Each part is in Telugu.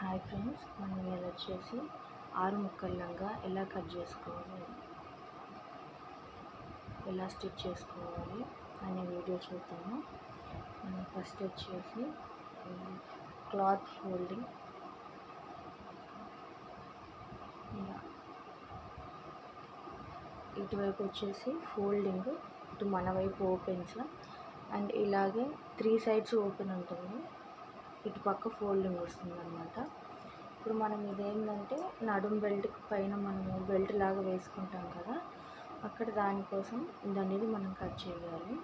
హాయ్ ఫ్రెండ్స్, మనం ఇలా వచ్చేసి 6 ముక్కల్లాగా ఎలా కట్ చేసుకోవాలి, ఎలా స్టిచ్ చేసుకోవాలి అనే వీడియో చూద్దాము. మనం ఫస్ట్ వచ్చేసి క్లాత్ ఫోల్డింగ్ ఇలా ఇటువైపు వచ్చేసి ఫోల్డింగ్, ఇటు మన వైపు ఓపెన్స్ అండ్ ఇలాగే 3 సైడ్స్ ఓపెన్ ఉంటుంది, ఇటు పక్క ఫోల్డింగ్ వస్తుంది అన్నమాట. ఇప్పుడు మనం ఇదేంటంటే నడుం బెల్ట్ పైన మనము బెల్ట్ లాగా వేసుకుంటాం కదా, అక్కడ దానికోసం ఇదనేది మనం కట్ చేయాలి.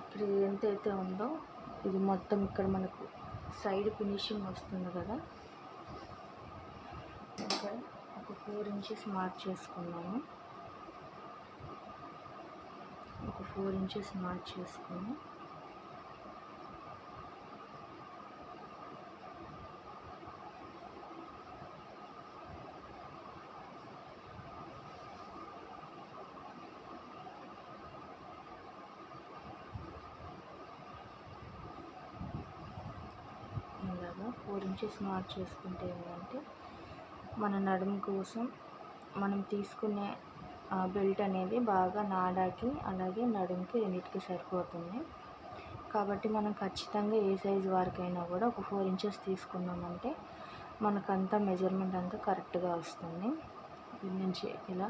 ఇక్కడ ఎంతైతే ఉందో ఇది మొత్తం ఇక్కడ మనకు సైడ్ ఫినిషింగ్ వస్తుంది కదా, ఇక్కడ ఒక 4 ఇంచెస్ మార్క్ చేసుకున్నాము. ఒక 4 ఇంచెస్ మార్క్ చేసుకుని ఇలాగా 4 ఇంచెస్ మార్క్ చేసుకుంటే ఏంటంటే మన నడుము కోసం మనం తీసుకునే బెల్ట్ అనేది బాగా నాడాకి అలాగే నడుముకి రెండింటికి సరిపోతుంది. కాబట్టి మనం ఖచ్చితంగా ఏ సైజు వారికైనా కూడా ఒక 4 ఇంచెస్ తీసుకున్నామంటే మనకంతా మెజర్మెంట్ అంతా కరెక్ట్గా వస్తుంది. దీని నుంచి ఇలా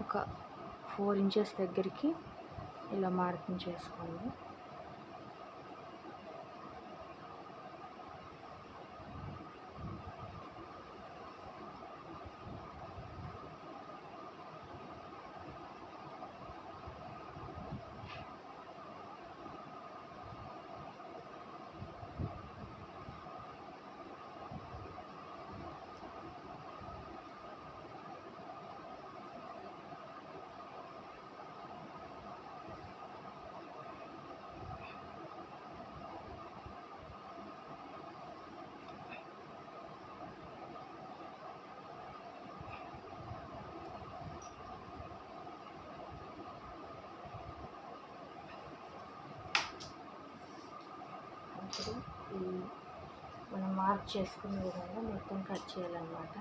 ఒక 4 ఇంచెస్ దగ్గరికి ఇలా మార్కింగ్ చేసుకోండి. ఇప్పుడు ఈ మనం మార్క్ చేసుకునే విధంగా మొత్తం కట్ చేయాలన్నమాట.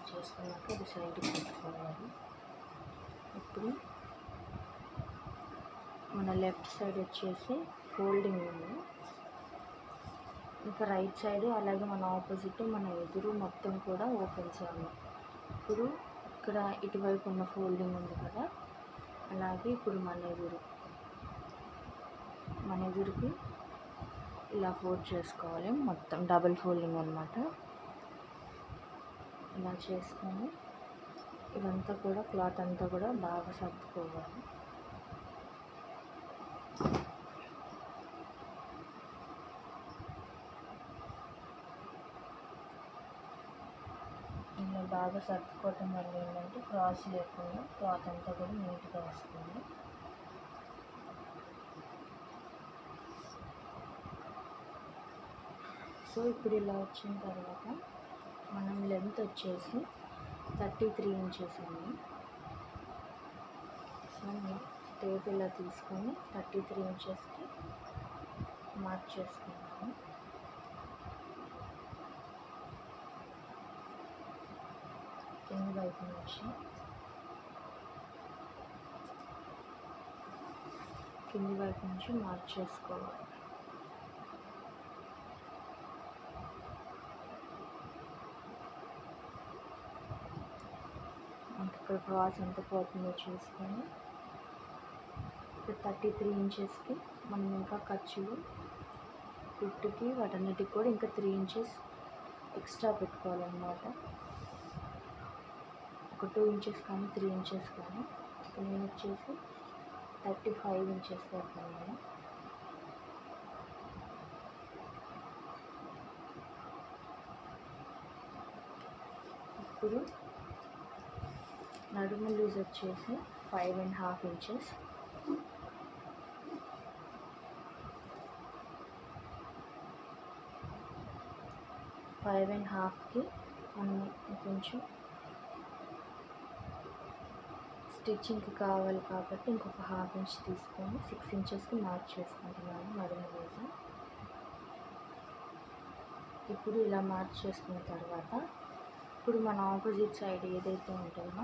చేసుకున్నాక ఇది సైడ్కి పెట్టుకోవాలి. ఇప్పుడు మన లెఫ్ట్ సైడ్ వచ్చేసి ఫోల్డింగ్ ఉంది, ఇంకా రైట్ సైడ్ అలాగే మన ఆపోజిట్ మన ఎదురు మొత్తం కూడా ఓపెన్ చేయాలి. ఇప్పుడు ఇక్కడ ఇటువైపు ఉన్న ఫోల్డింగ్ ఉంది కదా, అలాగే ఇప్పుడు మన ఎదురుకి ఇలా ఫోల్డ్ చేసుకోవాలి. మొత్తం డబుల్ ఫోల్డింగ్ అన్నమాట. ఇలా చేసుకొని ఇదంతా కూడా క్లాత్ అంతా కూడా బాగా సర్దుకోవాలి. ఇలా బాగా సర్దుకోవటం వల్ల ఏంటంటే క్రాస్ లేకుండా క్లాత్ అంతా కూడా నీట్గా వస్తుంది. సో ఇప్పుడు ఇలా వచ్చిన తర్వాత మనం లెంత్ వచ్చేసి 33 ఇంచెస్ అండి. సో నేను టేప్ ఇలా తీసుకొని 33 ఇంచెస్కి మార్క్ చేసుకున్నాను. కింది వైపు నుంచి మార్క్ చేసుకోవాలి. ఇక్కడ క్రాస్ ఎంత పోతుందో చూసుకొని 33 ఇంచెస్కి మనం ఇంకా ఖర్చులు కుట్టుకి వాటన్నిటికి కూడా ఇంకా 3 ఇంచెస్ ఎక్స్ట్రా పెట్టుకోవాలన్నమాట. ఒక 2 ఇంచెస్ కానీ 3 ఇంచెస్ కానీ. నేను వచ్చేసి 35 ఇంచెస్ పెడతాను. ఇప్పుడు నడుము లూజ్ వచ్చేసి 5.5 ఇంచెస్. ఫైవ్ అండ్ హాఫ్కి మనం కొంచెం స్టిచ్చింగ్కి కావాలి కాబట్టి ఇంకొక హాఫ్ ఇంచ్ తీసుకొని 6 ఇంచెస్కి మార్క్ చేసుకుంటున్నాను నడుము లూజ్. ఇప్పుడు ఇలా మార్క్ చేసుకున్న తర్వాత ఇప్పుడు మన ఆపోజిట్ సైడ్ ఏదైతే ఉంటుందో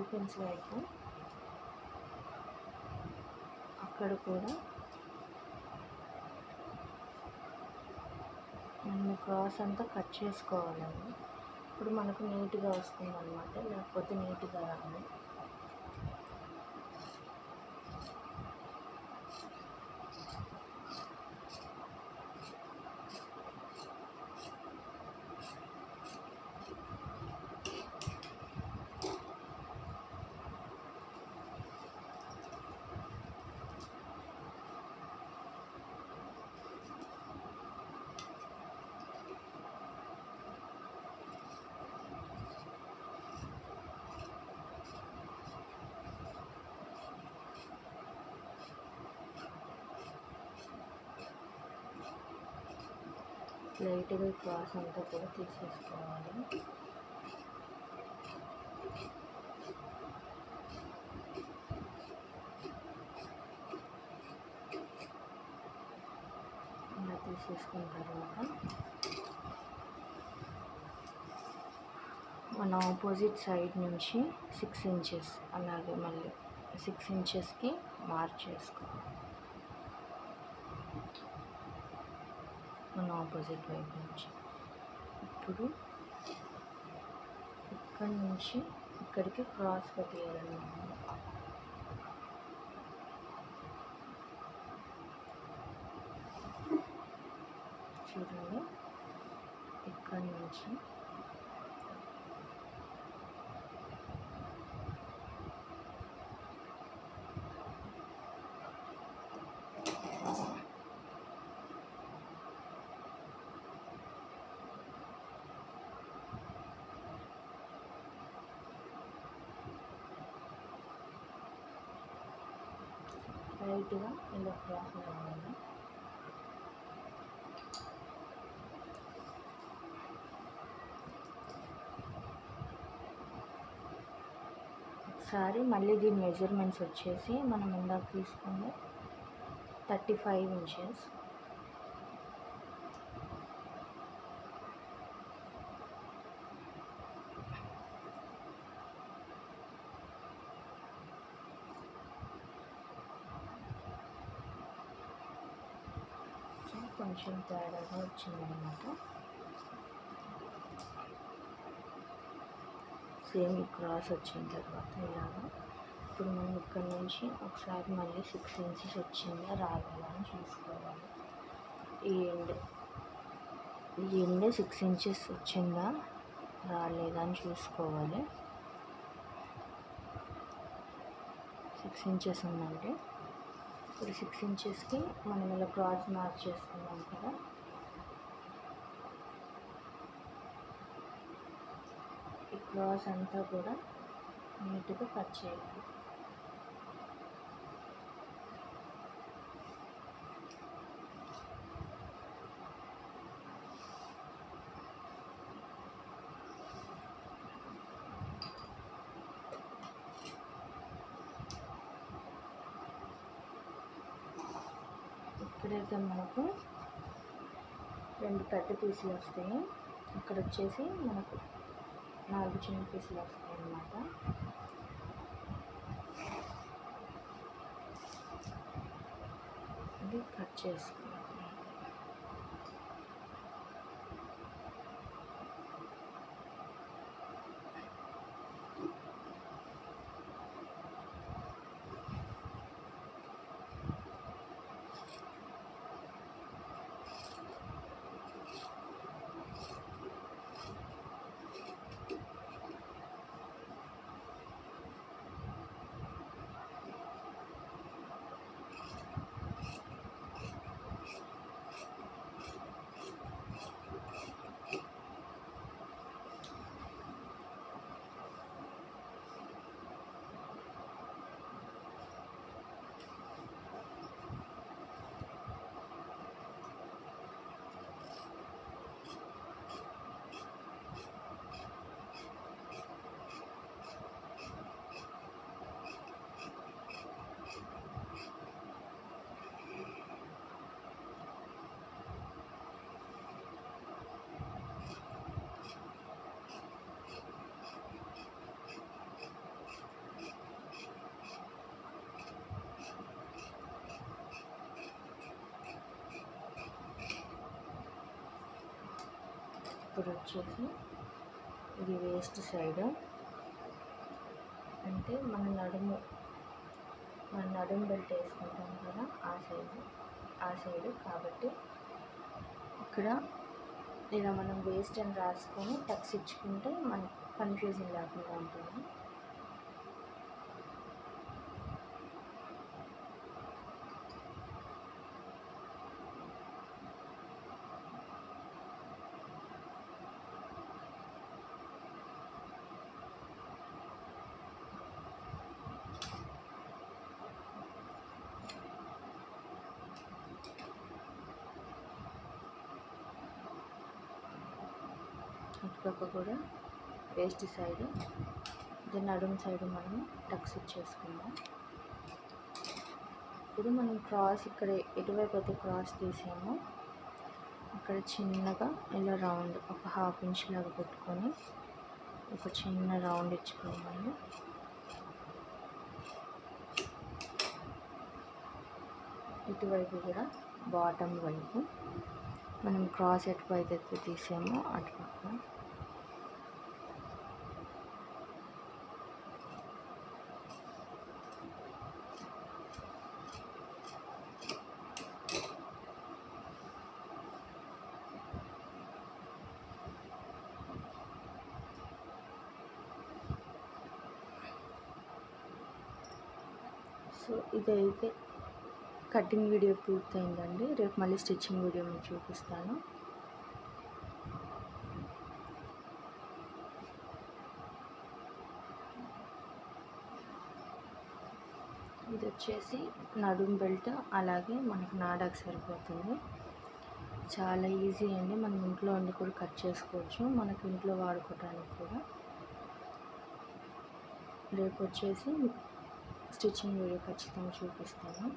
ఓపెన్స్ వైపు అక్కడ కూడా మనం క్రాస్ అంతా కట్ చేసుకోవాలండి. ఇప్పుడు మనకు నీట్గా వస్తుంది అన్నమాట, లేకపోతే నీట్గా రాదు. లైట్గా క్రాస్ అంతా కూడా తీసేసుకోవాలి. ఇలా తీసేసుకున్న తర్వాత మన ఆపోజిట్ సైడ్ నుంచి 6 ఇంచెస్ అలాగే మళ్ళీ 6 ఇంచెస్కి మార్క్ చేసుకోవాలి మన ఆపోజిట్ వైపు నుంచి. ఇప్పుడు ఇక్కడి నుంచి ఇక్కడికి క్రాస్గా తీయాలన్నమాట. చూడండి, ఇక్కడి నుంచి లైట్గా ఇలా క్రాస్ అవ్వాలి. ఒకసారి మళ్ళీ దీని మెజర్మెంట్స్ వచ్చేసి మనం ఇందాక తీసుకుంది 35 ఇంచెస్. కొంచెం తేడాగా వచ్చిందన్నమాట. సేమ్ క్రాస్ వచ్చిన తర్వాత ఇలాగా ఇప్పుడు మనం ఇక్కడ నుంచి ఒకసారి మళ్ళీ 6 ఇంచెస్ వచ్చిందా రాలేదా అని చూసుకోవాలి. ఈ ఎండ్ 6 ఇంచెస్ వచ్చిందా రాలేదా అని చూసుకోవాలి. 6 ఇంచెస్ ఉందంటే ఇప్పుడు 6 ఇంచెస్కి మనం ఇలా క్రాస్ మార్క్ చేసుకున్నాం కదా, ఈ క్రాస్ అంతా కూడా నీట్గా కట్ చేయాలి. ఇక్కడైతే మనకు 2 పెద్ద పీసులు వస్తాయి, ఇక్కడ వచ్చేసి మనకు 4 చిన్న పీసులు వస్తాయి అన్నమాట. అనేది కట్ చేసుకున్నాం. ఇప్పుడు వచ్చేసి ఇది వేస్ట్ సైడ్, అంటే మన నడుము బెల్ట్ వేసుకుంటాం కదా ఆ సైడు కాబట్టి ఇక్కడ ఇలా మనం వేస్ట్ అని రాసుకొని టక్స్ ఇచ్చుకుంటే మనకి కన్ఫ్యూజన్ లేకుండా ఉంటుంది. ఇటుపక్క కూడా వేస్ట్ సైడ్, ఇది నడుము సైడ్ మనం టక్స్ ఇచ్చేసుకుందాం. ఇప్పుడు మనం క్రాస్ ఇక్కడ ఎటువైపు అయితే క్రాస్ తీసామో అక్కడ చిన్నగా ఇలా రౌండ్ ఒక 1/2 ఇంచ్ లాగా పెట్టుకొని ఒక చిన్న రౌండ్ ఇచ్చుకోవాలి. ఇటువైపు కూడా బాటమ్ వైపు మనం క్రాస్ ఎటువైపు అయితే తీసామో అటుపక్క సో ఇదైతే కటింగ్ వీడియో పూర్తయిందండి. రేపు మళ్ళీ స్టిచ్చింగ్ వీడియో మీకు చూపిస్తాను. ఇది వచ్చేసి నడుం బెల్ట్, అలాగే మనకు నాడాకు సరిపోతుంది. చాలా ఈజీ అండి, మనం ఇంట్లో ఉండి కూడా కట్ చేసుకోవచ్చు, మనకు ఇంట్లో వాడుకోవడానికి కూడా. రేపు వచ్చేసి స్టిచ్చింగ్ వీడియో ఖచ్చితంగా చూపిస్తాను.